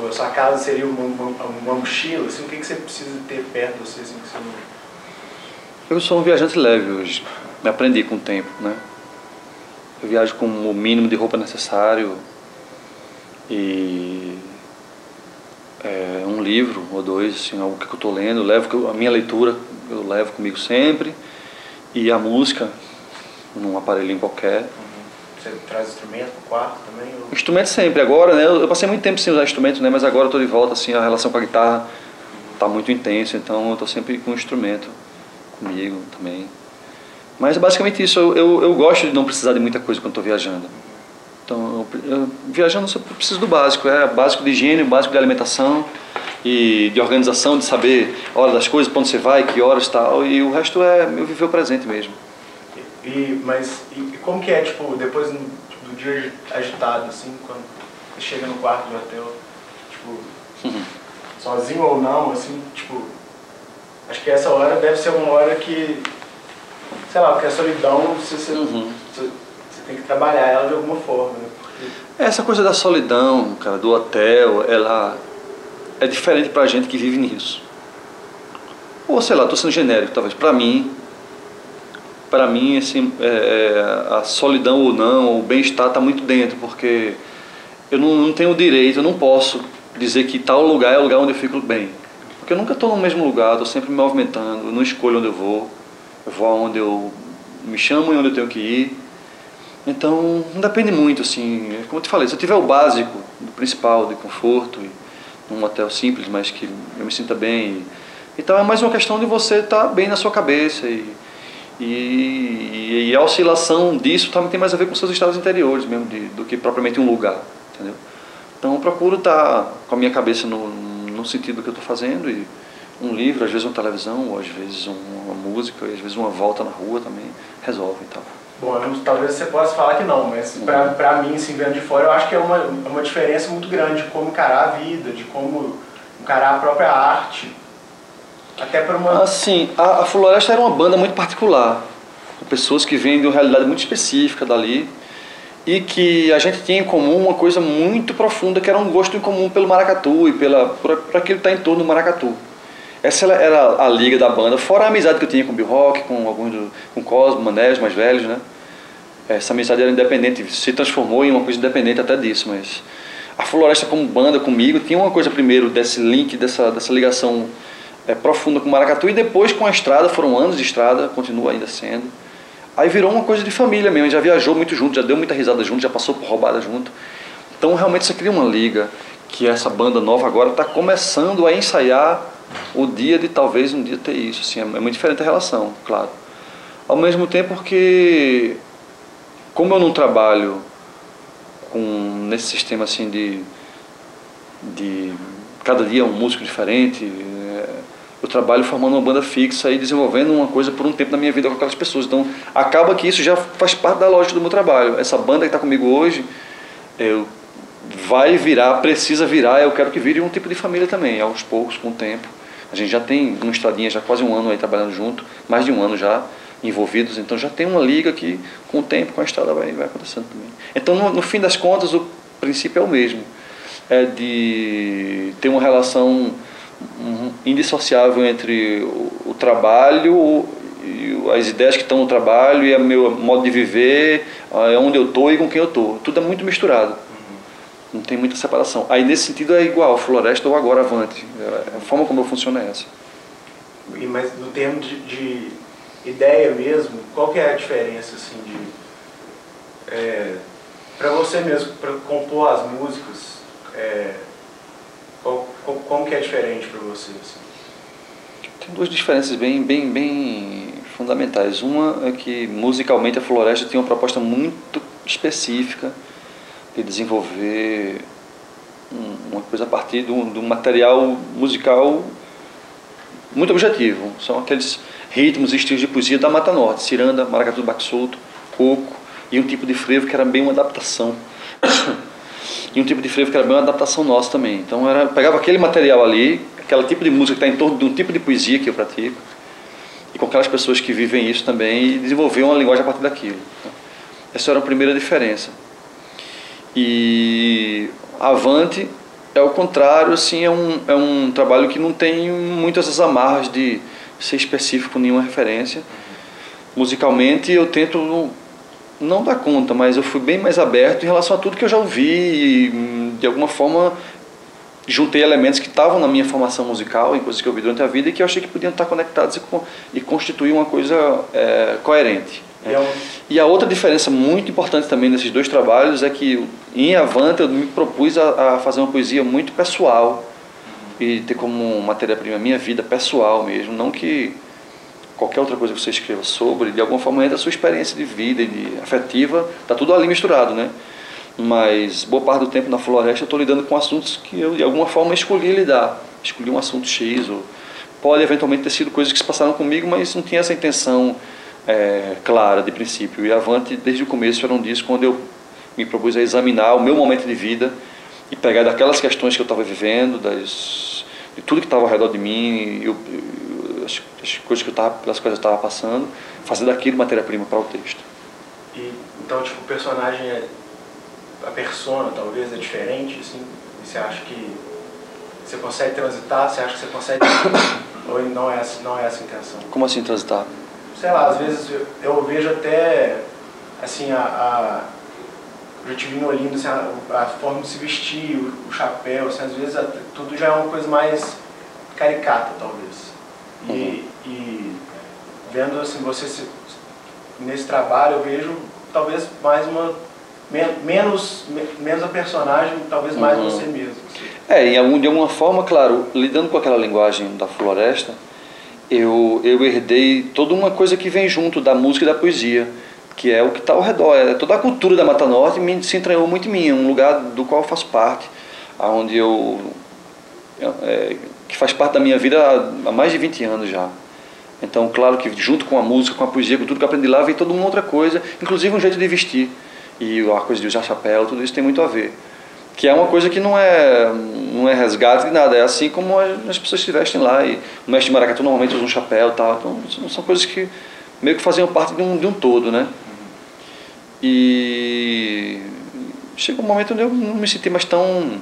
Tipo, a sua casa seria uma mochila, assim, o que você precisa ter perto de você, assim, que você não... Eu sou um viajante leve hoje, me aprendi com o tempo, né? Eu viajo com o mínimo de roupa necessário e um livro ou dois, assim, algo que eu estou lendo, a minha leitura eu levo comigo sempre, e a música num aparelhinho qualquer. Você traz instrumento pro quarto também? Ou... Instrumento sempre, agora, né, eu passei muito tempo sem usar instrumento, né, mas agora eu estou de volta, assim, a relação com a guitarra está muito intensa, então eu estou sempre com um instrumento comigo também. Mas é basicamente isso, eu gosto de não precisar de muita coisa quando estou viajando. Então, viajando eu preciso do básico, básico de higiene, básico de alimentação e de organização, de saber a hora das coisas, para onde você vai, que horas e tal, e o resto é eu viver o presente mesmo. Mas como que é, tipo, depois do dia agitado, assim, quando você chega no quarto do hotel, tipo, sozinho ou não, assim, tipo, acho que essa hora deve ser uma hora que, sei lá, porque a solidão, você tem que trabalhar ela de alguma forma, né? Porque... Essa coisa da solidão, cara, do hotel, ela é diferente pra gente que vive nisso. Ou sei lá, tô sendo genérico, talvez, pra mim, assim, a solidão ou não, o bem-estar tá muito dentro, porque eu não tenho o direito, eu não posso dizer que tal lugar é o lugar onde eu fico bem. Porque eu nunca estou no mesmo lugar, estou sempre me movimentando, eu não escolho onde eu vou aonde eu me chamo e onde eu tenho que ir. Então, não depende muito, assim, como eu te falei, se eu tiver o básico, do principal, de conforto, e num hotel simples, mas que eu me sinta bem. Então é mais uma questão de você estar bem na sua cabeça e a oscilação disso também tem mais a ver com seus estados interiores mesmo, do que propriamente um lugar, entendeu? Então eu procuro estar com a minha cabeça no sentido do que eu estou fazendo, e um livro, às vezes uma televisão, ou às vezes uma música, e às vezes uma volta na rua também resolve e tal. Bom, talvez você possa falar que não, mas pra mim, assim, vendo de fora, eu acho que é uma diferença muito grande de como encarar a vida, de como encarar a própria arte. Até para uma... Assim, a Floresta era uma banda muito particular, com pessoas que vêm de uma realidade muito específica dali, e que a gente tinha em comum uma coisa muito profunda, que era um gosto em comum pelo maracatu e por aquilo que está em torno do maracatu. Essa era a liga da banda, fora a amizade que eu tinha com o Bill Rock, com Cosmo, Mané, os mais velhos, né? Essa amizade era independente, se transformou em uma coisa independente até disso, mas a Floresta como banda comigo tinha uma coisa primeiro desse link, dessa ligação profunda com o maracatu, e depois com a estrada, foram anos de estrada, continua ainda sendo. Aí virou uma coisa de família mesmo, a gente já viajou muito junto, já deu muita risada junto, já passou por roubada junto. Então realmente você cria uma liga, que essa banda nova agora está começando a ensaiar o dia de talvez um dia ter isso, assim, é muito diferente a relação, claro. Ao mesmo tempo que, como eu não trabalho nesse sistema assim de cada dia um músico diferente, eu trabalho formando uma banda fixa e desenvolvendo uma coisa por um tempo na minha vida com aquelas pessoas. Então acaba que isso já faz parte da lógica do meu trabalho. Essa banda que está comigo hoje, vai virar, precisa virar, eu quero que vire um tipo de família também, aos poucos, com o tempo. A gente já tem uma estradinha, já quase um ano aí trabalhando junto, mais de um ano já envolvidos, então já tem uma liga que com o tempo, com a estrada vai acontecendo também. Então no fim das contas o princípio é o mesmo, é de ter uma relação indissociável entre o trabalho, as ideias que estão no trabalho e o meu modo de viver, onde eu estou e com quem eu estou. Tudo é muito misturado. Não tem muita separação. Aí nesse sentido é igual, Floresta ou agora Avante. A forma como eu funciono é essa. Mas no termo de ideia mesmo, qual que é a diferença assim para você mesmo, para compor as músicas, como que é diferente para você? Assim? Tem duas diferenças bem fundamentais. Uma é que musicalmente a Floresta tem uma proposta muito específica de desenvolver uma coisa a partir de um material musical muito objetivo. São aqueles ritmos e estilos de poesia da Mata Norte, ciranda, maracatu, baque solto, coco, e um tipo de frevo que era bem uma adaptação. E um tipo de frevo que era bem uma adaptação nossa também. Então pegava aquele material ali, aquele tipo de música que está em torno de um tipo de poesia que eu pratico, e com aquelas pessoas que vivem isso também, e desenvolver uma linguagem a partir daquilo. Essa era a primeira diferença. E Avante é o contrário, assim, é um trabalho que não tem muitas essas amarras de ser específico, nenhuma referência. Musicalmente eu tento não dar conta, mas eu fui bem mais aberto em relação a tudo que eu já ouvi e de alguma forma juntei elementos que estavam na minha formação musical, em coisas que eu ouvi durante a vida e que eu achei que podiam estar conectados e constituir uma coisa coerente. E a outra diferença muito importante também nesses dois trabalhos é que em Avante eu me propus a fazer uma poesia muito pessoal e ter como matéria-prima a minha vida pessoal mesmo, não que qualquer outra coisa que você escreva sobre, de alguma forma entra a sua experiência de vida e de afetiva, está tudo ali misturado, né? Mas boa parte do tempo na floresta eu estou lidando com assuntos que eu de alguma forma escolhi lidar, escolhi um assunto X, ou pode eventualmente ter sido coisas que se passaram comigo, mas não tinha essa intenção clara de princípio. E Avante, desde o começo, era um disco onde eu me propus a examinar o meu momento de vida e pegar daquelas questões que eu estava vivendo, de tudo que estava ao redor de mim, as coisas pelas quais eu estava passando, fazer daquilo matéria-prima para o texto. E, então, tipo, o personagem, a persona talvez é diferente, assim, e você acha que você consegue transitar, você acha que você consegue, ou não é essa a intenção? Como assim transitar? Sei lá, às vezes eu vejo até, assim, eu já te vi olhando, assim, a forma de se vestir, o chapéu, assim, às vezes tudo já é uma coisa mais caricata, talvez. E vendo, assim, você nesse trabalho, eu vejo talvez mais menos a personagem, talvez mais você mesmo. Assim. De alguma forma, claro, lidando com aquela linguagem da floresta, eu herdei toda uma coisa que vem junto da música e da poesia, que é o que está ao redor, toda a cultura da Mata Norte se entranhou muito em mim, é um lugar do qual eu faço parte, onde que faz parte da minha vida há mais de 20 anos já. Então, claro que junto com a música, com a poesia, com tudo que eu aprendi lá, vem toda uma outra coisa, inclusive um jeito de vestir, e a coisa de usar chapéu, tudo isso tem muito a ver. Que é uma coisa que não é resgate de nada, é assim como as pessoas se vestem lá, e o mestre de maracatu normalmente usa um chapéu e tal, então são coisas que meio que faziam parte de um todo, né? E chegou um momento onde eu não me senti mais tão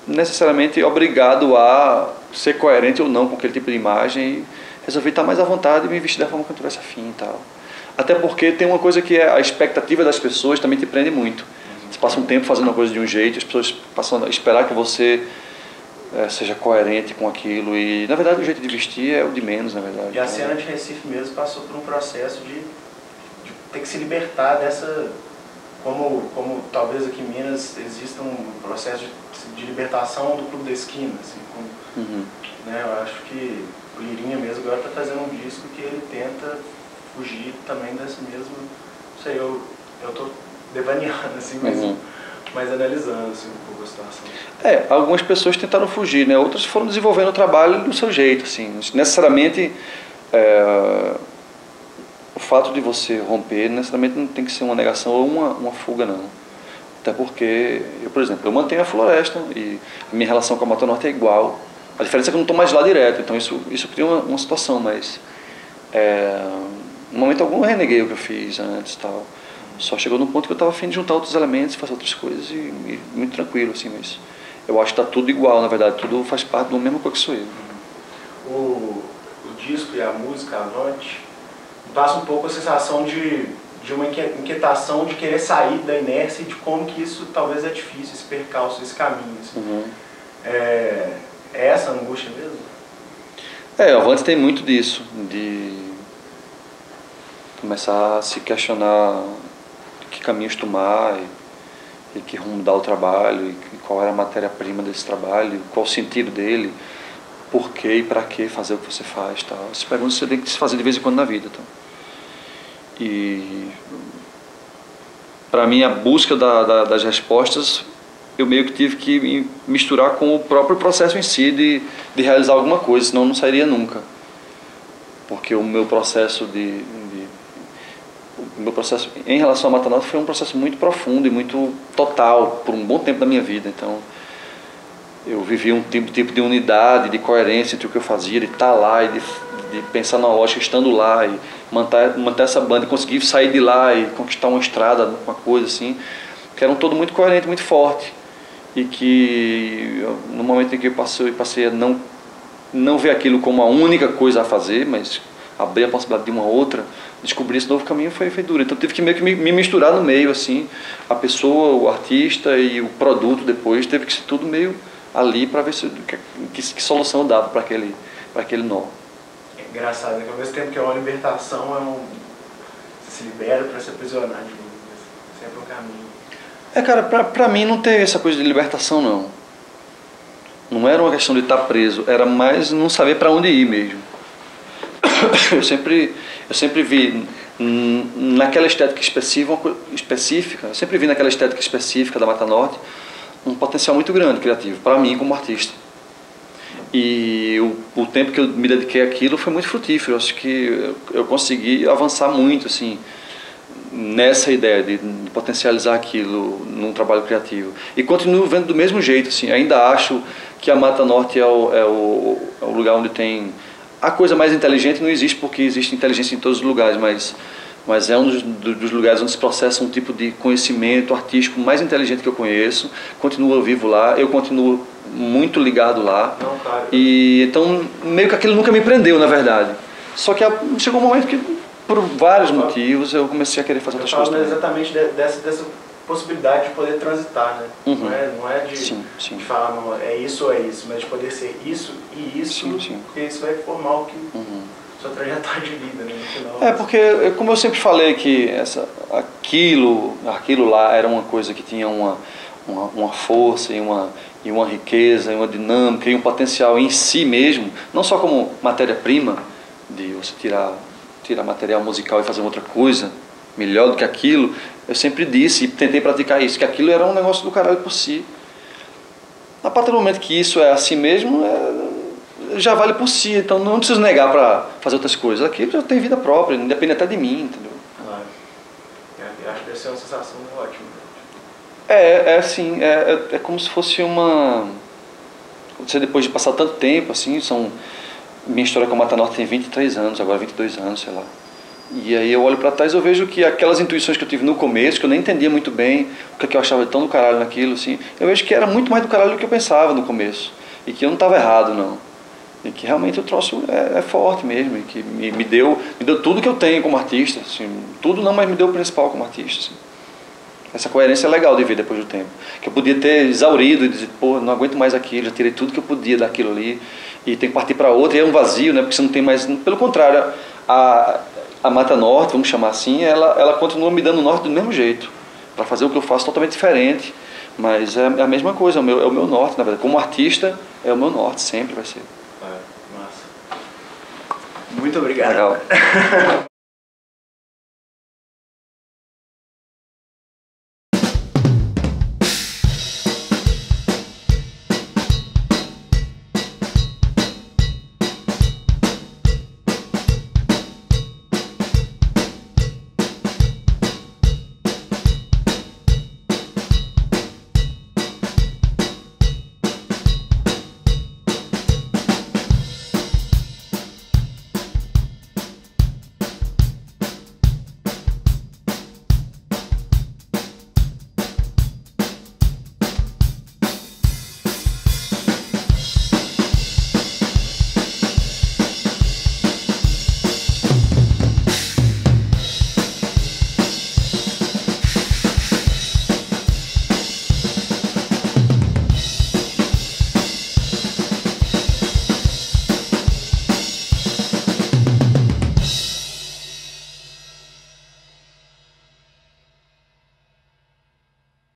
necessariamente obrigado a ser coerente ou não com aquele tipo de imagem, e resolvi estar mais à vontade e me vestir da forma que eu tivesse afim e tal. Até porque tem uma coisa que é a expectativa das pessoas também te prende muito. Você passa um tempo fazendo uma coisa de um jeito, as pessoas passam a esperar que você seja coerente com aquilo, e na verdade o jeito de vestir é o de menos, na verdade. E a cena de Recife mesmo passou por um processo de ter que se libertar dessa, como talvez aqui em Minas exista um processo de libertação do Clube da Esquina, assim, né, eu acho que o Lirinha mesmo agora está fazendo um disco que ele tenta fugir também desse mesmo, não sei, eu estou devaneando assim, mas analisando assim, um pouco a situação. Algumas pessoas tentaram fugir, né? Outras foram desenvolvendo o trabalho do seu jeito, assim. Necessariamente, o fato de você romper, necessariamente não tem que ser uma negação ou uma fuga, não. Até porque, por exemplo, eu mantenho a floresta e a minha relação com a Mata Norte é igual. A diferença é que eu não estou mais lá direto, então isso cria uma situação, mas no momento algum eu reneguei o que eu fiz antes e tal. Só chegou num ponto que eu estava a fim de juntar outros elementos, fazer outras coisas e muito tranquilo, assim, mas eu acho que está tudo igual, na verdade, tudo faz parte do mesmo coisa que sou eu. O disco e a música, Avante, passa um pouco a sensação de uma inquietação de querer sair da inércia e de como que isso talvez é difícil, esse percalço, esse caminho. Assim. É essa a angústia mesmo? O Avante tem muito disso, de começar a se questionar que caminhos tomar e que rumo dar o trabalho, e qual era a matéria-prima desse trabalho, qual o sentido dele, por que e para que fazer o que você faz. Tal. Essas perguntas você tem que se fazer de vez em quando na vida. Tal. E para mim a busca das respostas, eu meio que tive que me misturar com o próprio processo em si de realizar alguma coisa, senão eu não sairia nunca. Porque o meu processo em relação à Mata Norte foi um processo muito profundo e muito total por um bom tempo da minha vida. Então eu vivi um tipo de unidade, de coerência entre o que eu fazia, de estar lá e de pensar na lógica estando lá e manter essa banda e conseguir sair de lá e conquistar uma estrada, uma coisa assim, que era um todo muito coerente, muito forte. e que no momento em que eu passei a não ver aquilo como a única coisa a fazer, mas abrir a possibilidade de uma outra, descobrir esse novo caminho foi duro. Então eu tive que meio que me misturar no meio, assim, a pessoa, o artista e o produto depois, teve que ser tudo meio ali para ver que solução eu dava para aquele nó. É engraçado, né? Que ao mesmo tempo que é uma libertação, você se libera para se aprisionar de novo. Sempre um caminho. Cara, pra mim não teve essa coisa de libertação, não. Não era uma questão de estar preso, era mais não saber para onde ir mesmo. Eu sempre vi naquela estética específica, eu sempre vi naquela estética específica da Mata Norte um potencial muito grande criativo, para mim como artista. E o tempo que eu me dediquei àquilo foi muito frutífero. Eu acho que eu consegui avançar muito, assim, nessa ideia de potencializar aquilo num trabalho criativo. E continuo vendo do mesmo jeito, assim, ainda acho que a Mata Norte é o lugar onde tem... A coisa mais inteligente não existe porque existe inteligência em todos os lugares, mas é um dos lugares onde se processa um tipo de conhecimento artístico mais inteligente que eu conheço. Continuo vivo lá, eu continuo muito ligado lá. Não, claro. E então meio que aquilo nunca me prendeu, na verdade. Só que chegou um momento que, por vários motivos, eu comecei a querer fazer outras coisas. Exatamente dessa possibilidade de poder transitar, né? Uhum. Não é de, sim. de falar, não, é isso ou é isso, mas de poder ser isso e isso, Sim. porque isso vai formar o que sua trajetória de vida, né? No final, porque, como eu sempre falei, que aquilo lá era uma coisa que tinha uma força e uma riqueza, e uma dinâmica e um potencial em si mesmo, não só como matéria-prima, de você tirar material musical e fazer outra coisa melhor do que aquilo. Eu sempre disse e tentei praticar isso, que aquilo era um negócio do caralho por si. A partir do momento que isso é assim mesmo, já vale por si, então não preciso negar para fazer outras coisas. Aquilo já tem vida própria, independe até de mim, entendeu? Claro. Eu acho que deve ser uma sensação ótima. Assim, é como se fosse você depois de passar tanto tempo, assim, minha história com a Mata Norte tem 23 anos, agora 22 anos, sei lá. E aí eu olho para trás e eu vejo que aquelas intuições que eu tive no começo, que eu nem entendia muito bem o que eu achava tão do caralho naquilo, assim, eu vejo que era muito mais do caralho do que eu pensava no começo. E que eu não estava errado, não. E que realmente o troço é forte mesmo, e que me deu tudo que eu tenho como artista, assim, tudo não, mas me deu o principal como artista, assim. Essa coerência é legal de ver depois do tempo. Que eu podia ter exaurido e dizer, pô, não aguento mais aquilo, já tirei tudo que eu podia daquilo ali, e tem que partir para outra, e é um vazio, né? Porque você não tem mais... Pelo contrário, a Mata Norte, vamos chamar assim, ela continua me dando norte do mesmo jeito, para fazer o que eu faço totalmente diferente, mas é a mesma coisa, é o meu norte, na verdade. Como artista, é o meu norte, sempre vai ser. Massa. Muito obrigado. Legal.